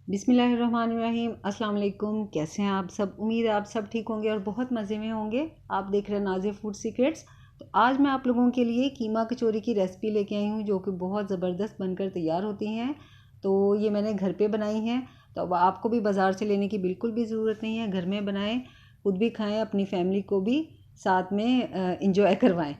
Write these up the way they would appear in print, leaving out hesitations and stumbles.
बिस्मिल्लाहिर्रहमानिर्रहीम। अस्सलाम वालेकुम। कैसे हैं आप सब? उम्मीद है आप सब ठीक होंगे और बहुत मज़े में होंगे। आप देख रहे हैं नाज़े फूड सीक्रेट्स। तो आज मैं आप लोगों के लिए कीमा कचौरी की रेसिपी लेके आई हूँ, जो कि बहुत ज़बरदस्त बनकर तैयार होती हैं। तो ये मैंने घर पे बनाई हैं। तो अब आपको भी बाज़ार से लेने की बिल्कुल भी ज़रूरत नहीं है, घर में बनाएं, खुद भी खाएं, अपनी फैमिली को भी साथ में इंजॉय करवाएं।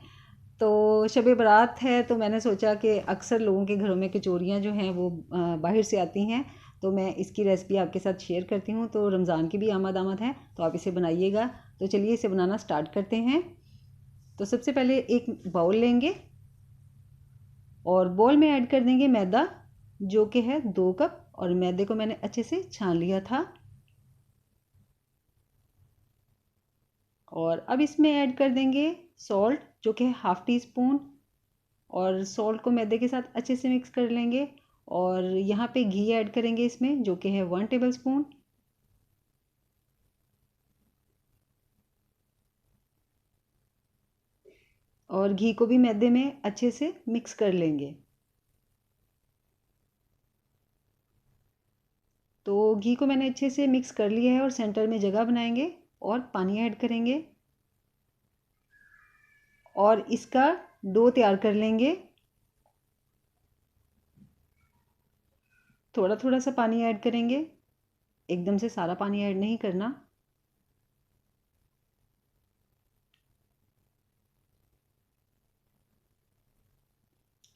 तो शब बारात है, तो मैंने सोचा कि अक्सर लोगों के घरों में कचौरियाँ जो हैं वो बाहर से आती हैं, तो मैं इसकी रेसिपी आपके साथ शेयर करती हूँ। तो रमज़ान की भी आमद है, तो आप इसे बनाइएगा। तो चलिए इसे बनाना स्टार्ट करते हैं। तो सबसे पहले एक बाउल लेंगे और बाउल में ऐड कर देंगे मैदा, जो कि है 2 कप। और मैदे को मैंने अच्छे से छान लिया था। और अब इसमें ऐड कर देंगे सॉल्ट, जो कि है ½ टी स्पून। और सॉल्ट को मैदे के साथ अच्छे से मिक्स कर लेंगे। और यहाँ पे घी ऐड करेंगे इसमें, जो कि है 1 टेबल स्पून। और घी को भी मैदे में अच्छे से मिक्स कर लेंगे। तो घी को मैंने अच्छे से मिक्स कर लिया है और सेंटर में जगह बनाएंगे और पानी ऐड करेंगे और इसका डो तैयार कर लेंगे। थोड़ा थोड़ा सा पानी ऐड करेंगे, एकदम से सारा पानी ऐड नहीं करना।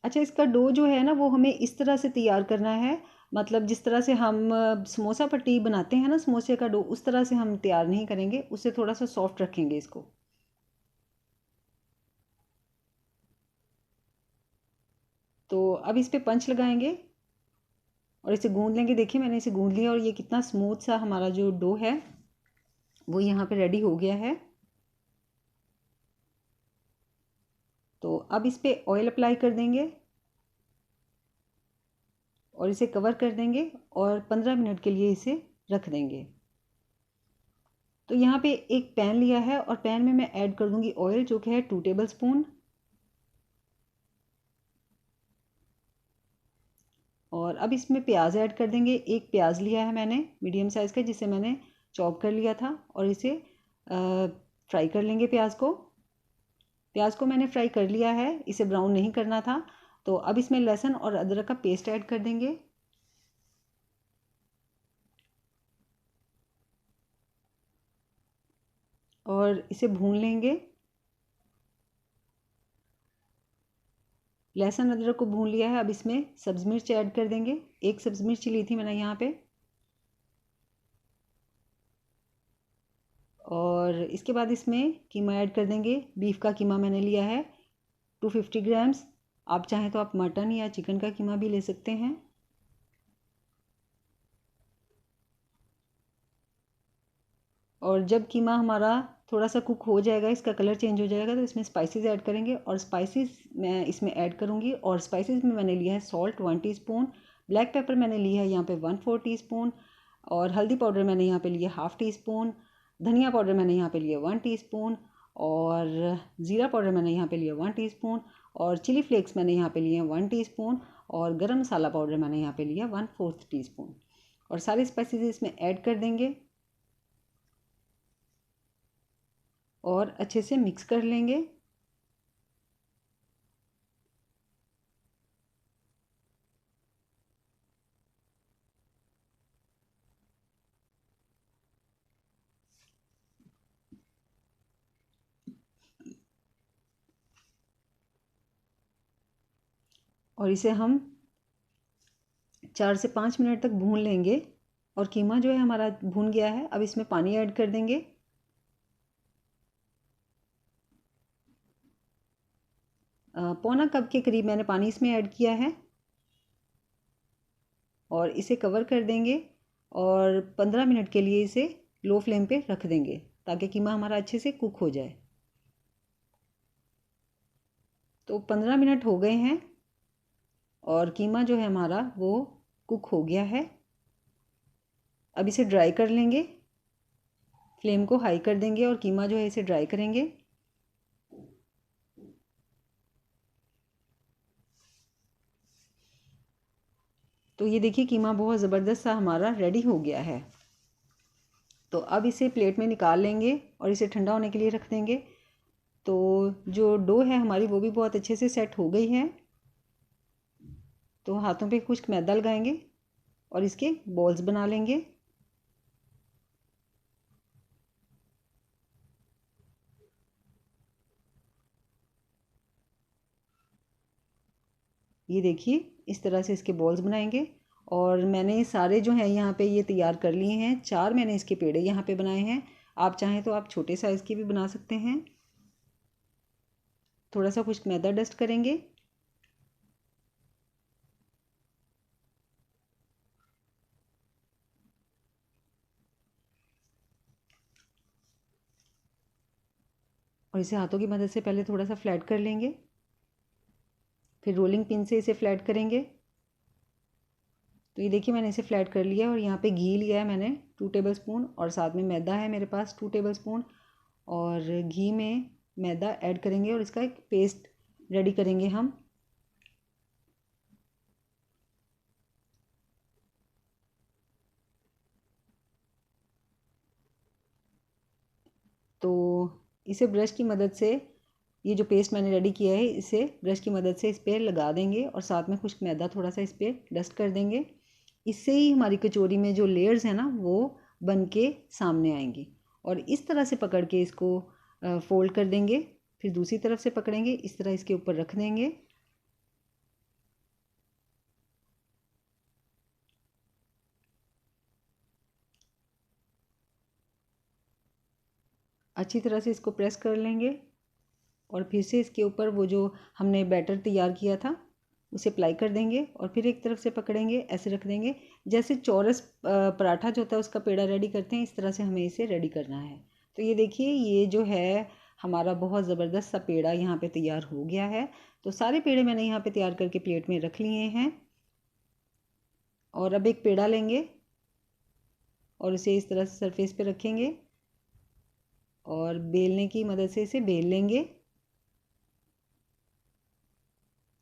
अच्छा, इसका डो जो है ना, वो हमें इस तरह से तैयार करना है, मतलब जिस तरह से हम समोसा पट्टी बनाते हैं ना, समोसे का डो, उस तरह से हम तैयार नहीं करेंगे, उससे थोड़ा सा सॉफ्ट रखेंगे इसको। तो अब इस पे पंच लगाएंगे और इसे गूंद लेंगे। देखिए मैंने इसे गूंद लिया और ये कितना स्मूथ सा हमारा जो डो है वो यहाँ पे रेडी हो गया है। तो अब इस पे ऑयल अप्लाई कर देंगे और इसे कवर कर देंगे और 15 मिनट के लिए इसे रख देंगे। तो यहाँ पे एक पैन लिया है और पैन में मैं ऐड कर दूंगी ऑयल, जो कि है 2 टेबल स्पून। और अब इसमें प्याज ऐड कर देंगे। एक प्याज लिया है मैंने मीडियम साइज़ का, जिसे मैंने चॉप कर लिया था। और इसे फ्राई कर लेंगे प्याज को। प्याज को मैंने फ्राई कर लिया है, इसे ब्राउन नहीं करना था। तो अब इसमें लहसुन और अदरक का पेस्ट ऐड कर देंगे और इसे भून लेंगे। लहसुन अदरक को भून लिया है। अब इसमें सब्ज़ मिर्च ऐड कर देंगे। एक सब्ज़ मिर्च ली थी मैंने यहाँ पे। और इसके बाद इसमें कीमा ऐड कर देंगे। बीफ का कीमा मैंने लिया है 250 ग्राम्स। आप चाहें तो आप मटन या चिकन का कीमा भी ले सकते हैं। और जब कीमा हमारा थोड़ा सा कुक हो जाएगा, इसका कलर चेंज हो जाएगा, तो इसमें स्पाइसेस ऐड करेंगे। और स्पाइसेस मैं इसमें ऐड करूँगी। और स्पाइसेस में मैंने लिया है सॉल्ट 1 टीस्पून, ब्लैक पेपर मैंने लिया है यहाँ पे 1/4 टीस्पून, और हल्दी पाउडर मैंने यहाँ पे लिया ½ टीस्पून, धनिया पाउडर मैंने यहाँ पे लिया 1 टीस्पून, और ज़ीरा पाउडर मैंने यहाँ पे लिया 1 टीस्पून, और चिली फ्लेक्स मैंने यहाँ पे लिए हैं 1 टीस्पून, और गरम मसाला पाउडर मैंने यहाँ पे लिया 1/4 टीस्पून। और सारे स्पाइसेस इसमें ऐड कर देंगे और अच्छे से मिक्स कर लेंगे। और इसे हम 4 से 5 मिनट तक भून लेंगे। और कीमा जो है हमारा भून गया है। अब इसमें पानी ऐड कर देंगे। पौना कप के करीब मैंने पानी इसमें ऐड किया है और इसे कवर कर देंगे और 15 मिनट के लिए इसे लो फ्लेम पे रख देंगे, ताकि कीमा हमारा अच्छे से कुक हो जाए। तो 15 मिनट हो गए हैं और कीमा जो है हमारा वो कुक हो गया है। अब इसे ड्राई कर लेंगे। फ्लेम को हाई कर देंगे और कीमा जो है इसे ड्राई करेंगे। तो ये देखिए कीमा बहुत ज़बरदस्त सा हमारा रेडी हो गया है। तो अब इसे प्लेट में निकाल लेंगे और इसे ठंडा होने के लिए रख देंगे। तो जो डो है हमारी वो भी बहुत अच्छे से सेट हो गई है। तो हाथों पे खुश्क मैदा लगाएंगे और इसके बॉल्स बना लेंगे। ये देखिए इस तरह से इसके बॉल्स बनाएंगे। और मैंने सारे जो हैं यहाँ पे ये तैयार कर लिए हैं। 4 मैंने इसके पेड़े यहाँ पे बनाए हैं। आप चाहें तो आप छोटे साइज़ के भी बना सकते हैं। थोड़ा सा खुश्क मैदा डस्ट करेंगे। और इसे हाथों की मदद से पहले थोड़ा सा फ्लैट कर लेंगे, फिर रोलिंग पिन से इसे फ्लैट करेंगे। तो ये देखिए मैंने इसे फ्लैट कर लिया और यहाँ पे घी लिया है मैंने 2 टेबलस्पून और साथ में मैदा है मेरे पास 2 टेबलस्पून। और घी में मैदा ऐड करेंगे और इसका एक पेस्ट रेडी करेंगे हम। तो इसे ब्रश की मदद से, ये जो पेस्ट मैंने रेडी किया है इसे ब्रश की मदद से इस पर लगा देंगे और साथ में खुश्क मैदा थोड़ा सा इस पर डस्ट कर देंगे। इससे ही हमारी कचौरी में जो लेयर्स हैं ना वो बन के सामने आएंगी। और इस तरह से पकड़ के इसको फोल्ड कर देंगे, फिर दूसरी तरफ से पकड़ेंगे, इस तरह इसके ऊपर रख देंगे। अच्छी तरह से इसको प्रेस कर लेंगे और फिर से इसके ऊपर वो जो हमने बैटर तैयार किया था उसे अप्लाई कर देंगे और फिर एक तरफ से पकड़ेंगे, ऐसे रख देंगे। जैसे चौरस पराठा जो होता है उसका पेड़ा रेडी करते हैं, इस तरह से हमें इसे रेडी करना है। तो ये देखिए ये जो है हमारा बहुत ज़बरदस्त सा पेड़ा यहाँ पे तैयार हो गया है। तो सारे पेड़े मैंने यहाँ पे तैयार करके प्लेट में रख लिए हैं। और अब एक पेड़ा लेंगे और इसे इस तरह से सरफेस पे रखेंगे और बेलने की मदद से इसे बेल लेंगे।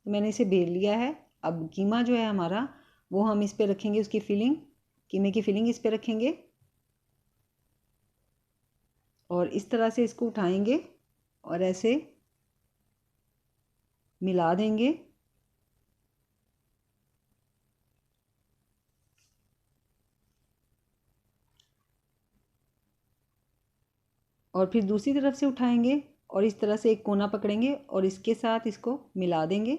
तो मैंने इसे बेल लिया है। अब कीमा जो है हमारा वो हम इस पे रखेंगे, उसकी फिलिंग, कीमे की फिलिंग इस पे रखेंगे और इस तरह से इसको उठाएंगे और ऐसे मिला देंगे। और फिर दूसरी तरफ से उठाएंगे और इस तरह से एक कोना पकड़ेंगे और इसके साथ इसको मिला देंगे।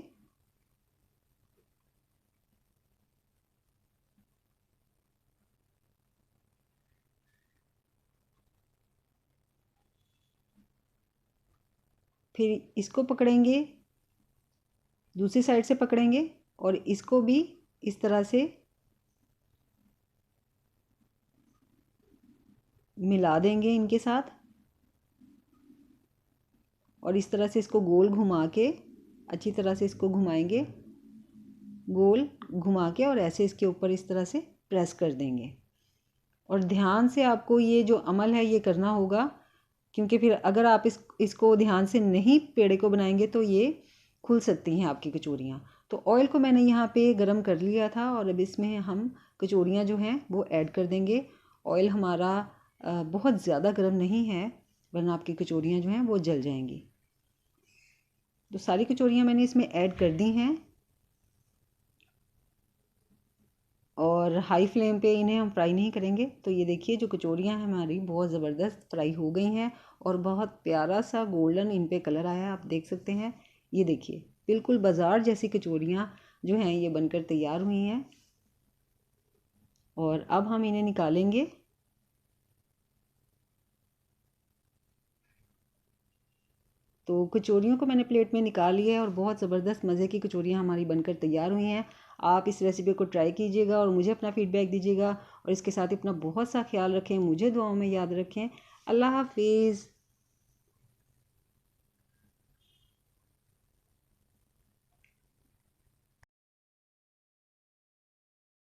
फिर इसको पकड़ेंगे, दूसरी साइड से पकड़ेंगे और इसको भी इस तरह से मिला देंगे इनके साथ। और इस तरह से इसको गोल घुमा के, अच्छी तरह से इसको घुमाएंगे, गोल घुमा के और ऐसे इसके ऊपर इस तरह से प्रेस कर देंगे। और ध्यान से आपको ये जो अमल है ये करना होगा, क्योंकि फिर अगर आप इसको ध्यान से नहीं पेड़े को बनाएंगे तो ये खुल सकती हैं आपकी कचौरियाँ। तो ऑयल को मैंने यहाँ पे गरम कर लिया था और अब इसमें हम कचौरियाँ जो हैं वो ऐड कर देंगे। ऑयल हमारा बहुत ज़्यादा गर्म नहीं है वरना आपकी कचौरियाँ जो हैं वो जल जाएंगी। तो सारी कचौरियाँ मैंने इसमें ऐड कर दी हैं और हाई फ्लेम पे इन्हें हम फ्राई नहीं करेंगे। तो ये देखिए जो कचौरियाँ हैं हमारी बहुत ज़बरदस्त फ्राई हो गई हैं और बहुत प्यारा सा गोल्डन इन पे कलर आया है, आप देख सकते हैं। ये देखिए बिल्कुल बाज़ार जैसी कचौरियाँ जो हैं ये बनकर तैयार हुई हैं। और अब हम इन्हें निकालेंगे। तो कचौरियों को मैंने प्लेट में निकाल लिया है और बहुत ज़बरदस्त मज़े की कचौरियाँ हमारी बनकर तैयार हुई हैं। आप इस रेसिपी को ट्राई कीजिएगा और मुझे अपना फीडबैक दीजिएगा और इसके साथ ही अपना बहुत सा ख्याल रखें, मुझे दुआओं में याद रखें। अल्लाह हाफिज़।